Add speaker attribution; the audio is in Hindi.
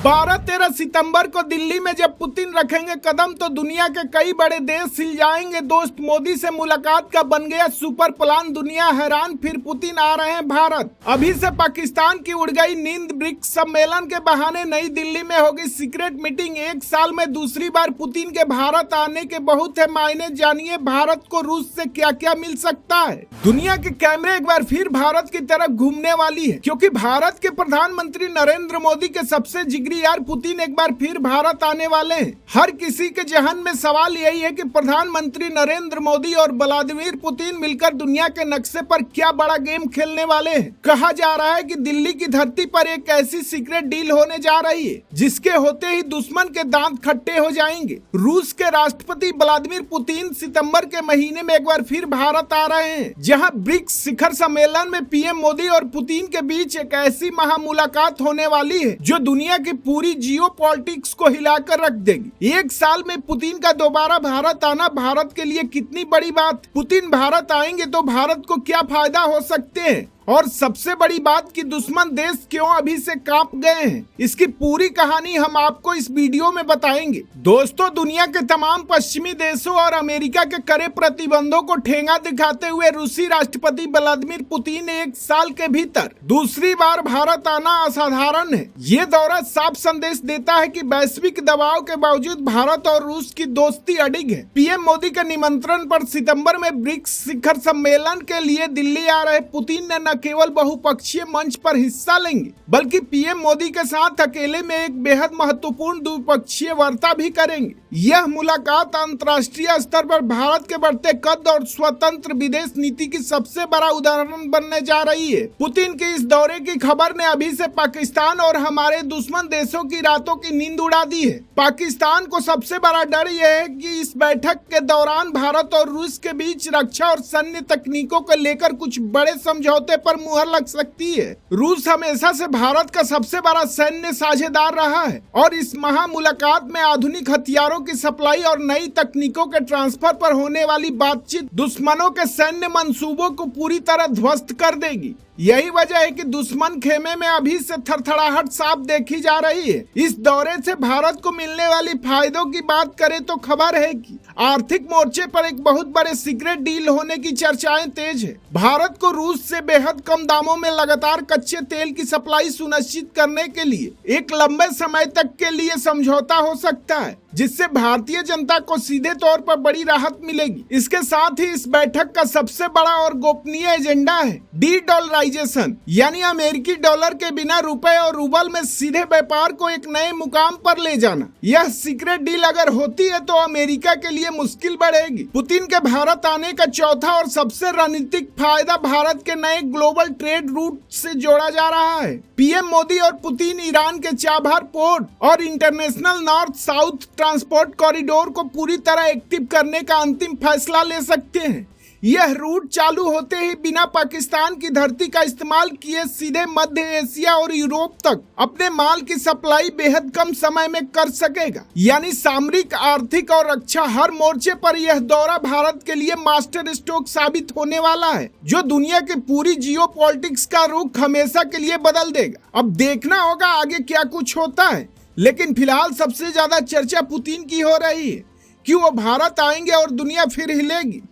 Speaker 1: 12-13 सितंबर को दिल्ली में जब पुतिन रखेंगे कदम तो दुनिया के कई बड़े देश हिल जाएंगे। दोस्त, मोदी से मुलाकात का बन गया सुपर प्लान, दुनिया हैरान, फिर पुतिन आ रहे हैं भारत। अभी से पाकिस्तान की उड़ गई नींद। ब्रिक्स सम्मेलन के बहाने नई दिल्ली में होगी सीक्रेट मीटिंग। एक साल में दूसरी बार पुतिन के भारत आने के बहुत है मायने। जानिए भारत को रूस से क्या क्या मिल सकता है। दुनिया के कैमरे एक बार फिर भारत की तरफ घूमने वाली है, क्योंकि भारत के प्रधानमंत्री नरेंद्र मोदी के सबसे जिगरी यार पुतिन एक बार फिर भारत आने वाले हैं। हर किसी के जहन में सवाल यही है कि प्रधानमंत्री नरेंद्र मोदी और व्लादिमीर पुतिन मिलकर दुनिया के नक्शे पर क्या बड़ा गेम खेलने वाले हैं। कहा जा रहा है कि दिल्ली की धरती पर एक ऐसी सीक्रेट डील होने जा रही है जिसके होते ही दुश्मन के दांत खट्टे हो जाएंगे। रूस के राष्ट्रपति व्लादिमीर पुतिन सितंबर के महीने में एक बार फिर भारत आ रहे हैं, जहां ब्रिक्स शिखर सम्मेलन में पीएम मोदी और पुतिन के बीच एक ऐसी महामुलाकात होने वाली है जो दुनिया की पूरी जियो पॉलिटिक्स को हिलाकर रख देगी। एक साल में पुतिन का दोबारा भारत आना भारत के लिए कितनी बड़ी बात। पुतिन भारत आएंगे तो भारत को क्या फायदा हो सकते हैं, और सबसे बड़ी बात कि दुश्मन देश क्यों अभी से कांप गए हैं, इसकी पूरी कहानी हम आपको इस वीडियो में बताएंगे। दोस्तों, दुनिया के तमाम पश्चिमी देशों और अमेरिका के कड़े प्रतिबंधों को ठेंगा दिखाते हुए रूसी राष्ट्रपति व्लादिमीर पुतिन ने एक साल के भीतर दूसरी बार भारत आना असाधारण है। ये दौरा साफ संदेश देता है कि वैश्विक दबाव के बावजूद भारत और रूस की दोस्ती अडिग है। पीएम मोदी के निमंत्रण पर सितंबर में ब्रिक्स शिखर सम्मेलन के लिए दिल्ली आ रहे पुतिन ने केवल बहुपक्षीय मंच पर हिस्सा लेंगे बल्कि पीएम मोदी के साथ अकेले में एक बेहद महत्वपूर्ण द्विपक्षीय वार्ता भी करेंगे। यह मुलाकात अंतर्राष्ट्रीय स्तर पर भारत के बढ़ते कद और स्वतंत्र विदेश नीति की सबसे बड़ा उदाहरण बनने जा रही है। पुतिन के इस दौरे की खबर ने अभी से पाकिस्तान और हमारे दुश्मन देशों की रातों की नींद उड़ा दी है। पाकिस्तान को सबसे बड़ा डर यह है कि इस बैठक के दौरान भारत और रूस के बीच रक्षा और सैन्य तकनीकों को लेकर कुछ बड़े समझौते पर मुहर लग सकती है। रूस हमेशा से भारत का सबसे बड़ा सैन्य साझेदार रहा है और इस महामुलाकात में आधुनिक हथियारों की सप्लाई और नई तकनीकों के ट्रांसफर पर होने वाली बातचीत दुश्मनों के सैन्य मंसूबों को पूरी तरह ध्वस्त कर देगी। यही वजह है कि दुश्मन खेमे में अभी से थरथराहट साफ देखी जा रही है। इस दौरे से भारत को मिलने वाली फायदों की बात करें तो खबर है कि आर्थिक मोर्चे पर एक बहुत बड़े सीक्रेट डील होने की चर्चाएं तेज है। भारत को रूस से बेहद कम दामों में लगातार कच्चे तेल की सप्लाई सुनिश्चित करने के लिए एक लंबे समय तक के लिए समझौता हो सकता है, जिससे भारतीय जनता को सीधे तौर पर बड़ी राहत मिलेगी। इसके साथ ही इस बैठक का सबसे बड़ा और गोपनीय एजेंडा है डी-डॉलराइजेशन, यानी अमेरिकी डॉलर के बिना रुपए और रूबल में सीधे व्यापार को एक नए मुकाम पर ले जाना। यह सीक्रेट डील अगर होती है तो अमेरिका के लिए मुश्किल बढ़ेगी। पुतिन के भारत आने का चौथा और सबसे रणनीतिक फायदा भारत के नए ग्लोबल ट्रेड रूट से जोड़ा जा रहा है। पीएम मोदी और पुतिन ईरान के चाबहार पोर्ट और international north south transport corridor को पूरी तरह एक्टिव करने का अंतिम फैसला ले सकते हैं। यह रूट चालू होते ही बिना पाकिस्तान की धरती का इस्तेमाल किए सीधे मध्य एशिया और यूरोप तक अपने माल की सप्लाई बेहद कम समय में कर सकेगा। यानी सामरिक, आर्थिक और रक्षा हर मोर्चे पर यह दौरा भारत के लिए मास्टर स्ट्रोक साबित होने वाला है, जो दुनिया की पूरी जियो पॉलिटिक्स का रुख हमेशा के लिए बदल देगा। अब देखना होगा आगे क्या कुछ होता है, लेकिन फिलहाल सबसे ज्यादा चर्चा पुतिन की हो रही है कि वो भारत आएंगे और दुनिया फिर हिलेगी।